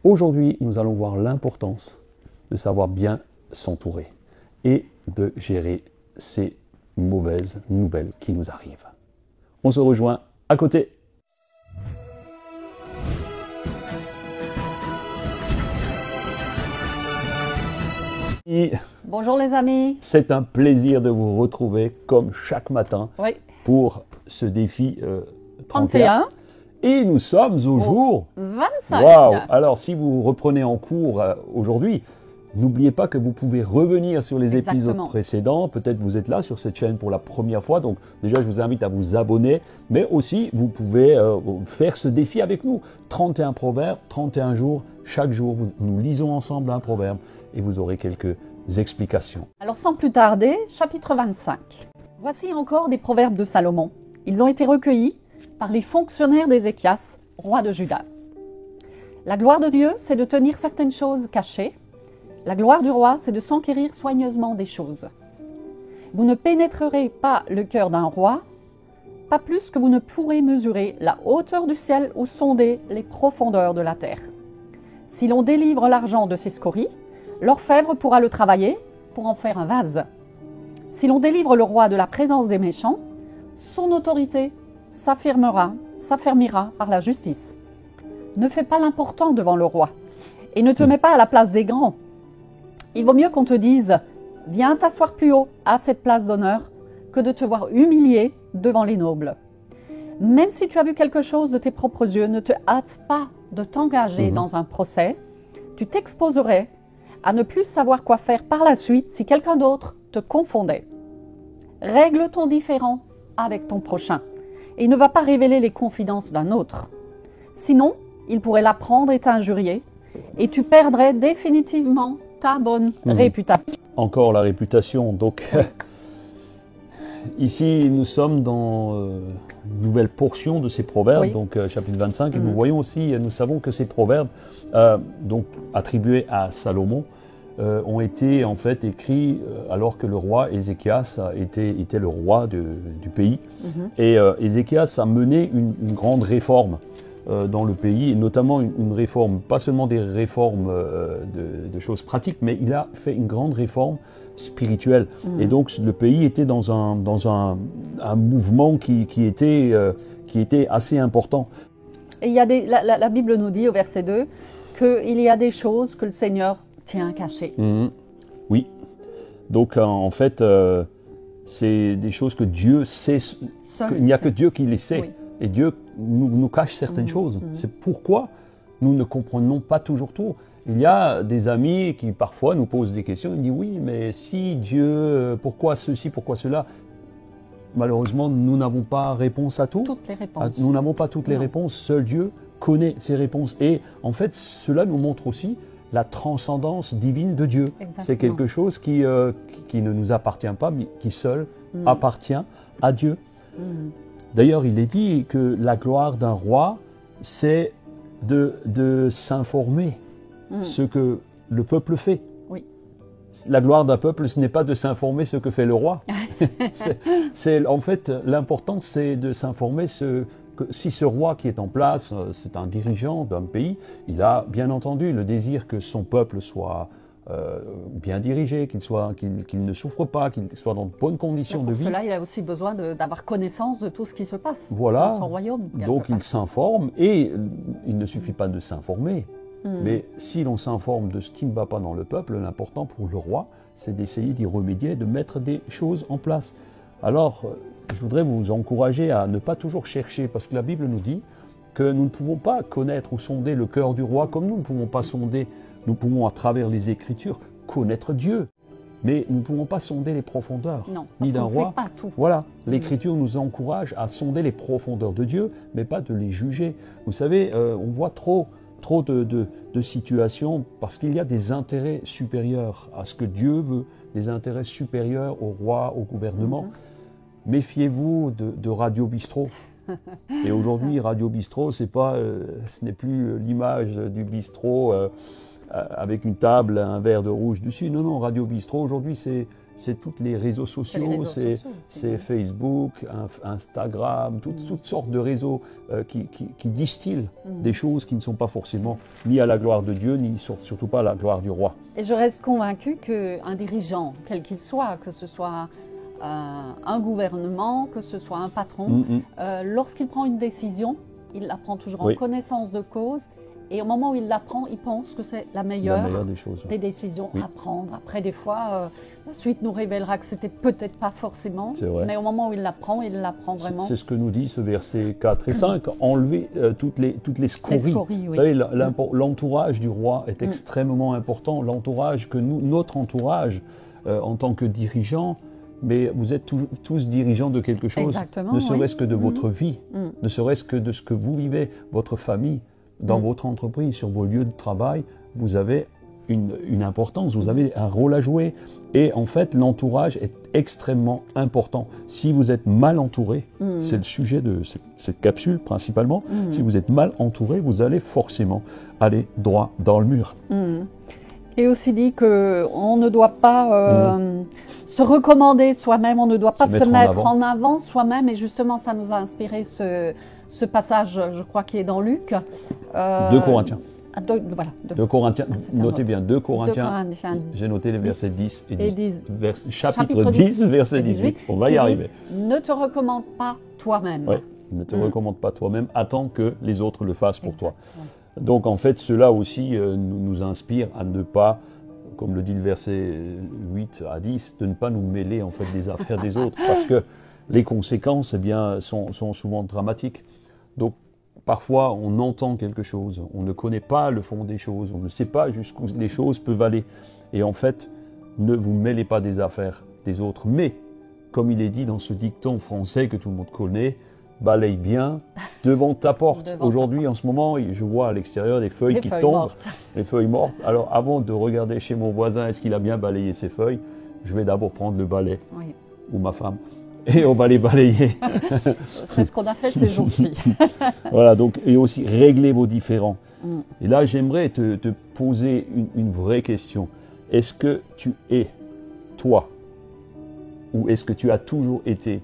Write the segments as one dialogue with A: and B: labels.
A: Aujourd'hui, nous allons voir l'importance de savoir bien s'entourer et de gérer ces mauvaises nouvelles qui nous arrivent. On se rejoint à côté.
B: Bonjour les amis.
A: C'est un plaisir de vous retrouver comme chaque matin pour ce défi 31. Et nous sommes au jour
B: 25.
A: Waouh! Alors si vous reprenez en cours aujourd'hui, n'oubliez pas que vous pouvez revenir sur les épisodes précédents. Peut-être vous êtes là sur cette chaîne pour la première fois. Donc déjà, je vous invite à vous abonner. Mais aussi, vous pouvez faire ce défi avec nous. 31 proverbes, 31 jours. Chaque jour, nous lisons ensemble un proverbe et vous aurez quelques explications.
B: Alors sans plus tarder, chapitre 25. Voici encore des proverbes de Salomon. Ils ont été recueillis par les fonctionnaires d'Ézéchias, roi de Juda. La gloire de Dieu, c'est de tenir certaines choses cachées. La gloire du roi, c'est de s'enquérir soigneusement des choses. Vous ne pénétrerez pas le cœur d'un roi, pas plus que vous ne pourrez mesurer la hauteur du ciel ou sonder les profondeurs de la terre. Si l'on délivre l'argent de ses scories, l'orfèvre pourra le travailler pour en faire un vase. Si l'on délivre le roi de la présence des méchants, son autorité s'affermira par la justice. Ne fais pas l'important devant le roi et ne te mets pas à la place des grands. Il vaut mieux qu'on te dise « Viens t'asseoir plus haut à cette place d'honneur » que de te voir humilié devant les nobles. Même si tu as vu quelque chose de tes propres yeux, ne te hâte pas de t'engager dans un procès. Tu t'exposerais à ne plus savoir quoi faire par la suite si quelqu'un d'autre te confondait. Règle ton différend avec ton prochain et ne va pas révéler les confidences d'un autre. Sinon, il pourrait l'apprendre et t'injurier et tu perdrais définitivement ta bonne réputation.
A: Encore la réputation. Donc, ici, nous sommes dans une nouvelle portion de ces proverbes, donc chapitre 25, et nous voyons aussi, nous savons que ces proverbes, donc attribués à Salomon, ont été en fait écrits alors que le roi Ézéchias était le roi du pays. Et Ézéchias a mené une grande réforme dans le pays, et notamment une réforme, pas seulement des réformes de choses pratiques, mais il a fait une grande réforme spirituelle. Et donc le pays était dans un mouvement qui était assez important.
B: Et il y a la Bible nous dit au verset 2 qu'il y a des choses que le Seigneur tient cachées.
A: Oui. Donc en fait, c'est des choses que Dieu sait, il n'y a que Dieu qui les sait. Oui. Et Dieu nous cache certaines choses. C'est pourquoi nous ne comprenons pas toujours tout. Il y a des amis qui parfois nous posent des questions. Ils disent oui, mais si Dieu, pourquoi ceci, pourquoi cela? Malheureusement, nous n'avons pas réponse à tout.
B: Toutes les réponses.
A: Nous n'avons pas toutes les réponses. Seul Dieu connaît ses réponses. Et en fait, cela nous montre aussi la transcendance divine de Dieu. C'est quelque chose qui ne nous appartient pas, mais qui seul appartient à Dieu. D'ailleurs, il est dit que la gloire d'un roi, c'est de s'informer ce que le peuple fait. Oui. La gloire d'un peuple, ce n'est pas de s'informer ce que fait le roi. En fait, l'important, c'est de s'informer que si ce roi qui est en place, c'est un dirigeant d'un pays, il a bien entendu le désir que son peuple soit bien dirigé, qu'il ne souffre pas, qu'il soit dans de bonnes conditions de vie.
B: Pour cela, il a aussi besoin d'avoir connaissance de tout ce qui se passe
A: dans
B: son royaume.
A: Donc il s'informe, et il ne suffit pas de s'informer, mais si l'on s'informe de ce qui ne va pas dans le peuple, l'important pour le roi, c'est d'essayer d'y remédier, de mettre des choses en place. Alors, je voudrais vous encourager à ne pas toujours chercher, parce que la Bible nous dit que nous ne pouvons pas connaître ou sonder le cœur du roi, comme nous ne pouvons pas sonder. Nous pouvons, à travers les Écritures, connaître Dieu, mais nous ne pouvons pas sonder les profondeurs, ni d'un roi.
B: Pas tout.
A: Voilà, l'Écriture nous encourage à sonder les profondeurs de Dieu, mais pas de les juger. Vous savez, on voit trop de situations, parce qu'il y a des intérêts supérieurs à ce que Dieu veut, des intérêts supérieurs au roi, au gouvernement. Méfiez-vous de Radio Bistrot. Et aujourd'hui, Radio Bistrot, ce n'est plus l'image du bistrot avec une table, un verre de rouge dessus. Non, Radio Bistrot, aujourd'hui, c'est tous les réseaux sociaux, c'est Facebook, Instagram, toutes sortes de réseaux qui distillent des choses qui ne sont pas forcément ni à la gloire de Dieu, ni surtout pas à la gloire du roi.
B: Et je reste convaincue qu'un dirigeant, quel qu'il soit, que ce soit un gouvernement, que ce soit un patron, lorsqu'il prend une décision, il la prend toujours en connaissance de cause. Et au moment où il la prend, il pense que c'est la meilleure
A: des choses,
B: des décisions à prendre. Après, des fois, la suite nous révélera que c'était peut-être pas forcément, mais au moment où il la prend vraiment.
A: C'est ce que nous dit ce verset 4 et 5, enlever toutes les scories. Vous savez, l'entourage du roi est extrêmement important, l'entourage que notre entourage, en tant que dirigeant, mais vous êtes tous dirigeants de quelque chose, ne serait-ce que de votre vie, ne serait-ce que de ce que vous vivez, votre famille. Dans votre entreprise, sur vos lieux de travail, vous avez une importance, vous avez un rôle à jouer. Et en fait, l'entourage est extrêmement important. Si vous êtes mal entouré, c'est le sujet de cette capsule principalement, si vous êtes mal entouré, vous allez forcément aller droit dans le mur.
B: Et aussi dit qu'on ne doit pas se recommander soi-même, on ne doit pas se mettre en avant soi-même. Et justement, ça nous a inspiré ce passage, je crois, qui est dans Luc.
A: 2 Corinthiens.
B: 2
A: Corinthiens, notez bien, 2 Corinthiens, j'ai noté les versets 10 et 10. Chapitre 10, verset 18. On va y arriver.
B: Ne te recommande pas toi-même.
A: Ouais, ne te recommande pas toi-même, attends que les autres le fassent pour toi. Donc en fait, cela aussi nous inspire à ne pas, comme le dit le verset 8 à 10, de ne pas nous mêler en fait des affaires des autres, parce que les conséquences sont souvent dramatiques. Donc parfois on entend quelque chose, on ne connaît pas le fond des choses, on ne sait pas jusqu'où les choses peuvent aller. Et en fait, ne vous mêlez pas des affaires des autres. Mais, comme il est dit dans ce dicton français que tout le monde connaît, balaye bien devant ta porte. Aujourd'hui, en ce moment, je vois à l'extérieur des feuilles qui tombent, les feuilles mortes. Alors avant de regarder chez mon voisin, est-ce qu'il a bien balayé ses feuilles, je vais d'abord prendre le balai, ou ma femme. Et on va les balayer.
B: C'est ce qu'on a fait ces jours-ci.
A: Voilà, donc, et aussi régler vos différends. Et là, j'aimerais te poser une vraie question. Est-ce que tu es, toi, ou est-ce que tu as toujours été,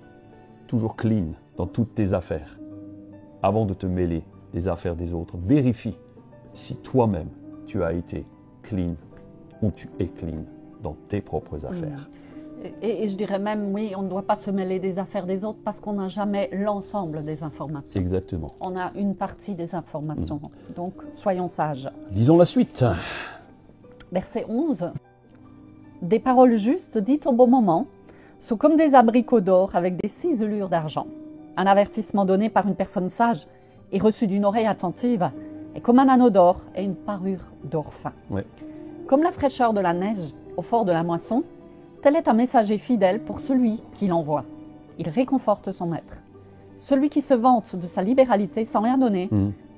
A: toujours clean dans toutes tes affaires, avant de te mêler des affaires des autres? Vérifie si toi-même, tu as été clean, ou tu es clean dans tes propres affaires.
B: Et je dirais même, oui, on ne doit pas se mêler des affaires des autres parce qu'on n'a jamais l'ensemble des informations.
A: Exactement.
B: On a une partie des informations. Donc, soyons sages.
A: Lisons la suite.
B: Verset 11. Des paroles justes dites au bon moment sont comme des abricots d'or avec des ciselures d'argent. Un avertissement donné par une personne sage et reçu d'une oreille attentive est comme un anneau d'or et une parure d'or fin.
A: Ouais.
B: Comme la fraîcheur de la neige au fort de la moisson, tel est un messager fidèle pour celui qui l'envoie. Il réconforte son maître. Celui qui se vante de sa libéralité sans rien donner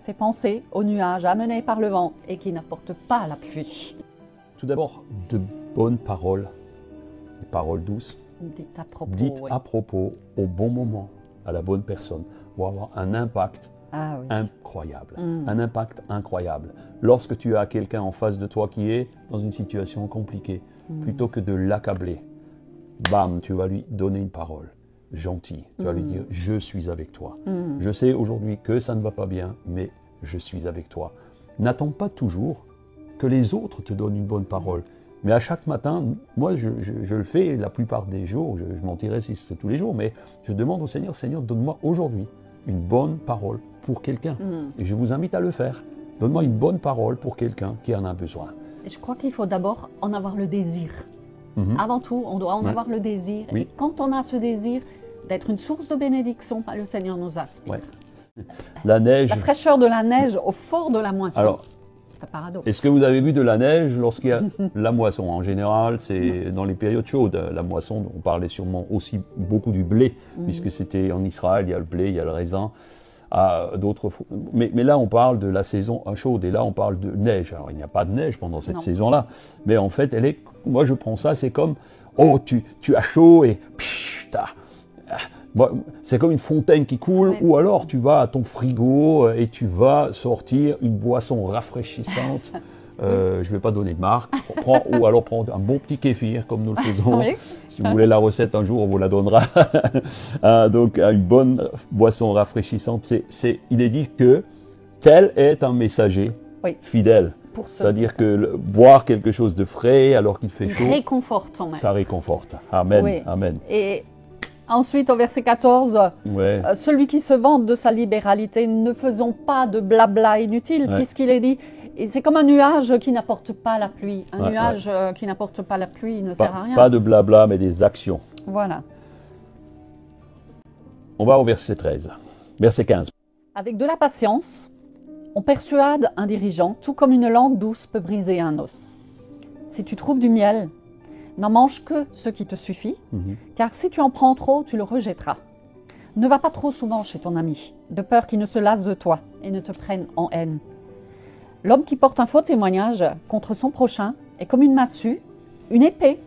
B: fait penser aux nuages amenés par le vent et qui n'apportent pas la pluie.
A: Tout d'abord, de bonnes paroles, des paroles douces,
B: dites
A: à propos, au bon moment, à la bonne personne, vont avoir un impact incroyable. Un impact incroyable. Lorsque tu as quelqu'un en face de toi qui est dans une situation compliquée, plutôt que de l'accabler, bam, tu vas lui donner une parole gentille. Tu vas lui dire, je suis avec toi. Je sais aujourd'hui que ça ne va pas bien, mais je suis avec toi. N'attends pas toujours que les autres te donnent une bonne parole. Mais à chaque matin, moi je le fais la plupart des jours, je mentirais si c'est tous les jours, mais je demande au Seigneur, Seigneur, donne-moi aujourd'hui une bonne parole pour quelqu'un. Et je vous invite à le faire. Donne-moi une bonne parole pour quelqu'un qui en a besoin.
B: Et je crois qu'il faut d'abord en avoir le désir. Avant tout, on doit en avoir le désir.
A: Oui.
B: Et quand on a ce désir d'être une source de bénédiction, le Seigneur nous aspire.
A: La neige.
B: La fraîcheur de la neige au fort de la moisson.
A: Alors,
B: c'est un paradoxe.
A: Est-ce que vous avez vu de la neige lorsqu'il y a la moisson? En général, c'est dans les périodes chaudes. La moisson, on parlait sûrement aussi beaucoup du blé, puisque c'était en Israël, il y a le blé, il y a le raisin. D'autres, mais là on parle de la saison chaude et là on parle de neige. Alors il n'y a pas de neige pendant cette saison-là, mais en fait moi je prends ça, c'est comme tu as chaud et c'est comme une fontaine qui coule, ou alors tu vas à ton frigo et tu vas sortir une boisson rafraîchissante je ne vais pas donner de marque, ou alors prends un bon petit kéfir comme nous le faisons.
B: Oui.
A: Si vous voulez la recette un jour, on vous la donnera. Donc une bonne boisson rafraîchissante. Il est dit que tel est un messager fidèle. C'est-à-dire que boire quelque chose de frais alors qu'il fait chaud,
B: réconfortant même.
A: Ça réconforte. Amen.
B: Oui.
A: Amen.
B: Et ensuite, au verset 14, celui qui se vante de sa libéralité, ne faisons pas de blabla inutile, puisqu'il est dit, et c'est comme un nuage qui n'apporte pas la pluie. Un nuage qui n'apporte pas la pluie ne sert à rien.
A: Pas de blabla, mais des actions.
B: Voilà.
A: On va au verset 13. Verset 15.
B: Avec de la patience, on persuade un dirigeant, tout comme une langue douce peut briser un os. Si tu trouves du miel, n'en mange que ce qui te suffit, car si tu en prends trop, tu le rejetteras. Ne va pas trop souvent chez ton ami, de peur qu'il ne se lasse de toi et ne te prenne en haine. L'homme qui porte un faux témoignage contre son prochain est comme une massue, une épée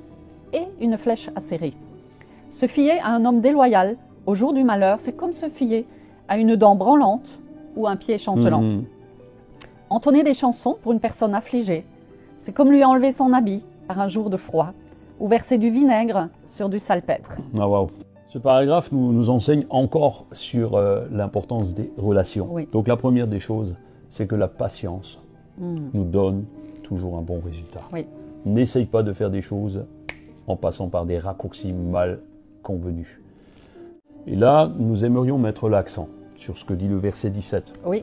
B: et une flèche acérée. Se fier à un homme déloyal au jour du malheur, c'est comme se fier à une dent branlante ou un pied chancelant. Entonner des chansons pour une personne affligée, c'est comme lui enlever son habit par un jour de froid ou verser du vinaigre sur du salpêtre.
A: Ah, wow. Ce paragraphe nous enseigne encore sur l'importance des relations.
B: Oui.
A: Donc la première des choses, c'est que la patience nous donne toujours un bon résultat.
B: Oui.
A: N'essaye pas de faire des choses en passant par des raccourcis mal convenus. Et là, nous aimerions mettre l'accent sur ce que dit le verset 17.
B: Oui.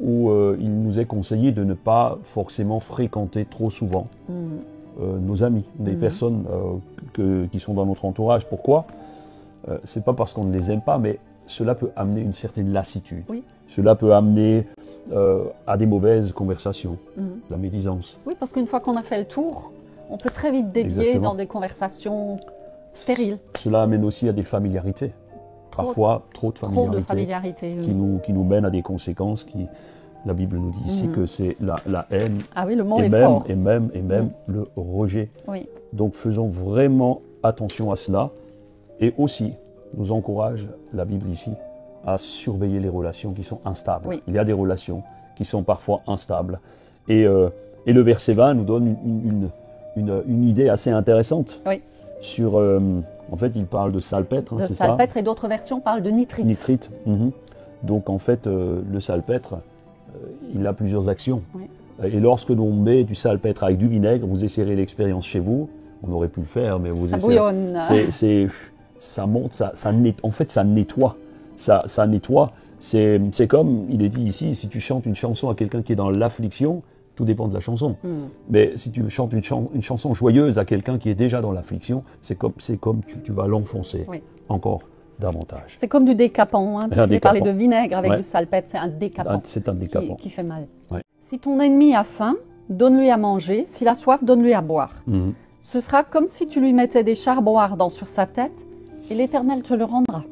A: Où il nous est conseillé de ne pas forcément fréquenter trop souvent nos amis, des personnes qui sont dans notre entourage. Pourquoi ? C'est pas parce qu'on ne les aime pas, mais cela peut amener une certaine lassitude.
B: Oui.
A: Cela peut amener à des mauvaises conversations, la médisance.
B: Oui, parce qu'une fois qu'on a fait le tour, on peut très vite dévier dans des conversations stériles.
A: Cela amène aussi à des familiarités. Parfois, trop de familiarité, qui nous mène à des conséquences qui, la Bible nous dit ici que c'est la haine
B: le mot
A: et,
B: est
A: même,
B: fort.
A: et même le rejet.
B: Oui.
A: Donc faisons vraiment attention à cela et aussi nous encourage la Bible ici à surveiller les relations qui sont instables.
B: Oui.
A: Il y a des relations qui sont parfois instables et le verset 20 nous donne une idée assez intéressante sur... En fait, il parle de salpêtre,
B: c'est ça ? De salpêtre et d'autres versions parlent de nitrite.
A: Nitrite. Donc, en fait, le salpêtre, il a plusieurs actions.
B: Oui.
A: Et lorsque l'on met du salpêtre avec du vinaigre, vous essayerez l'expérience chez vous. On aurait pu le faire, mais vous essayez.
B: Bouillonne.
A: Ça monte, en fait, ça nettoie. Ça nettoie. C'est comme, il est dit ici, si tu chantes une chanson à quelqu'un qui est dans l'affliction, tout dépend de la chanson. Mais si tu chantes une chanson joyeuse à quelqu'un qui est déjà dans l'affliction, c'est comme tu vas l'enfoncer encore davantage.
B: C'est comme du décapant, puisqu'il parlait de vinaigre avec du salpêtre, c'est un décapant.
A: C'est un décapant.
B: Qui fait mal.
A: Ouais.
B: Si ton ennemi a faim, donne-lui à manger. S'il a soif, donne-lui à boire. Ce sera comme si tu lui mettais des charbons ardents sur sa tête, et l'Éternel te le rendra.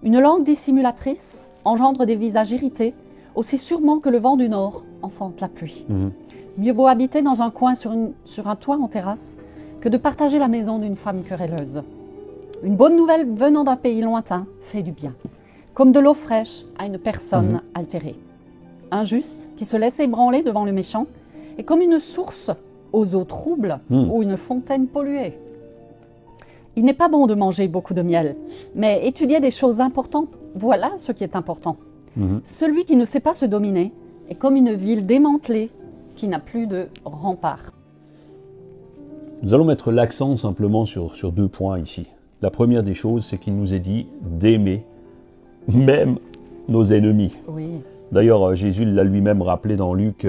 B: Une langue dissimulatrice engendre des visages irrités, aussi sûrement que le vent du nord enfante la pluie. Mieux vaut habiter dans un coin sur un toit en terrasse que de partager la maison d'une femme querelleuse. Une bonne nouvelle venant d'un pays lointain fait du bien, comme de l'eau fraîche à une personne altérée. Un juste qui se laisse ébranler devant le méchant est comme une source aux eaux troubles ou une fontaine polluée. Il n'est pas bon de manger beaucoup de miel, mais étudier des choses importantes, voilà ce qui est important. Celui qui ne sait pas se dominer est comme une ville démantelée qui n'a plus de remparts.
A: Nous allons mettre l'accent simplement sur 2 points ici. La première des choses, c'est qu'il nous est dit d'aimer même nos ennemis.
B: Oui.
A: D'ailleurs, Jésus l'a lui-même rappelé dans Luc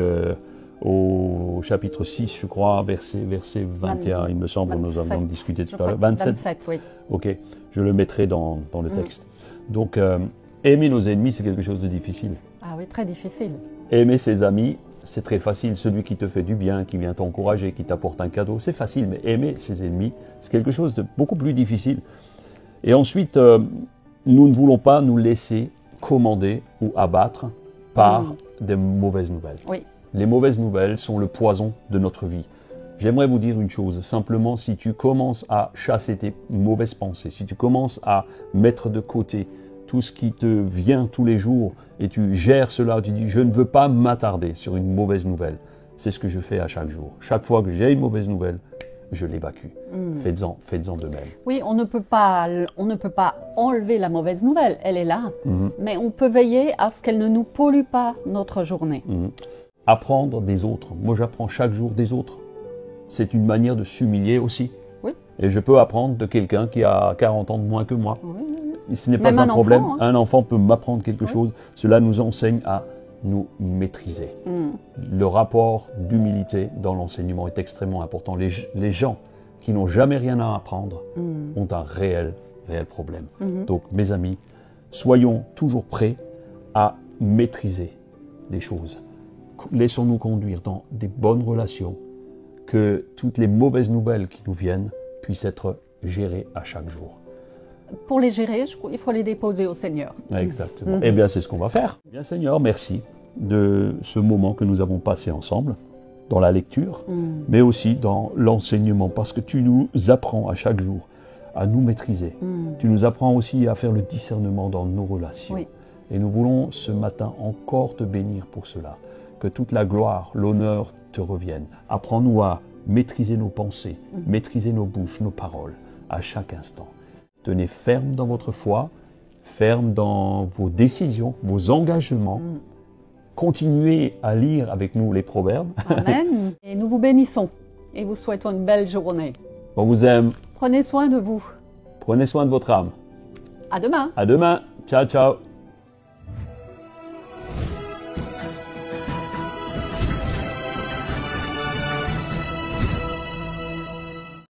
A: au chapitre 6, je crois, verset 21, il me semble, 27, nous avions discuté tout à l'heure.
B: 27, oui.
A: Ok, je le mettrai dans le texte. Donc, aimer nos ennemis, c'est quelque chose de difficile.
B: Ah oui, très difficile.
A: Aimer ses amis, c'est très facile. Celui qui te fait du bien, qui vient t'encourager, qui t'apporte un cadeau, c'est facile. Mais aimer ses ennemis, c'est quelque chose de beaucoup plus difficile. Et ensuite, nous ne voulons pas nous laisser commander ou abattre par des mauvaises nouvelles.
B: Oui.
A: Les mauvaises nouvelles sont le poison de notre vie. J'aimerais vous dire une chose, simplement si tu commences à chasser tes mauvaises pensées, si tu commences à mettre de côté tout ce qui te vient tous les jours et tu gères cela, tu dis je ne veux pas m'attarder sur une mauvaise nouvelle, C'est ce que je fais à chaque jour. Chaque fois que j'ai une mauvaise nouvelle, je l'évacue. Faites-en de même.
B: Oui, on ne peut pas enlever la mauvaise nouvelle, elle est là, mais on peut veiller à ce qu'elle ne nous pollue pas notre journée.
A: Apprendre des autres. Moi, j'apprends chaque jour des autres. C'est une manière de s'humilier aussi.
B: Oui.
A: Et je peux apprendre de quelqu'un qui a 40 ans de moins que moi.
B: Oui.
A: Ce n'est pas un problème.
B: Enfant,
A: Un enfant peut m'apprendre quelque chose. Cela nous enseigne à nous maîtriser. Le rapport d'humilité dans l'enseignement est extrêmement important. Les gens qui n'ont jamais rien à apprendre ont un réel problème. Donc, mes amis, soyons toujours prêts à maîtriser les choses. Laissons-nous conduire dans des bonnes relations, que toutes les mauvaises nouvelles qui nous viennent puissent être gérées à chaque jour.
B: Pour les gérer, il faut les déposer au Seigneur.
A: Exactement. Eh bien, c'est ce qu'on va faire. Bien, Seigneur, merci de ce moment que nous avons passé ensemble, dans la lecture, mais aussi dans l'enseignement, parce que tu nous apprends à chaque jour à nous maîtriser. Tu nous apprends aussi à faire le discernement dans nos relations.
B: Oui.
A: Et nous voulons ce matin encore te bénir pour cela. Que toute la gloire, l'honneur te reviennent. Apprends-nous à maîtriser nos pensées, maîtriser nos bouches, nos paroles, à chaque instant. Tenez ferme dans votre foi, ferme dans vos décisions, vos engagements. Continuez à lire avec nous les proverbes.
B: Amen. Et nous vous bénissons et vous souhaitons une belle journée.
A: On vous aime.
B: Prenez soin de vous.
A: Prenez soin de votre âme.
B: À demain.
A: À demain. Ciao, ciao.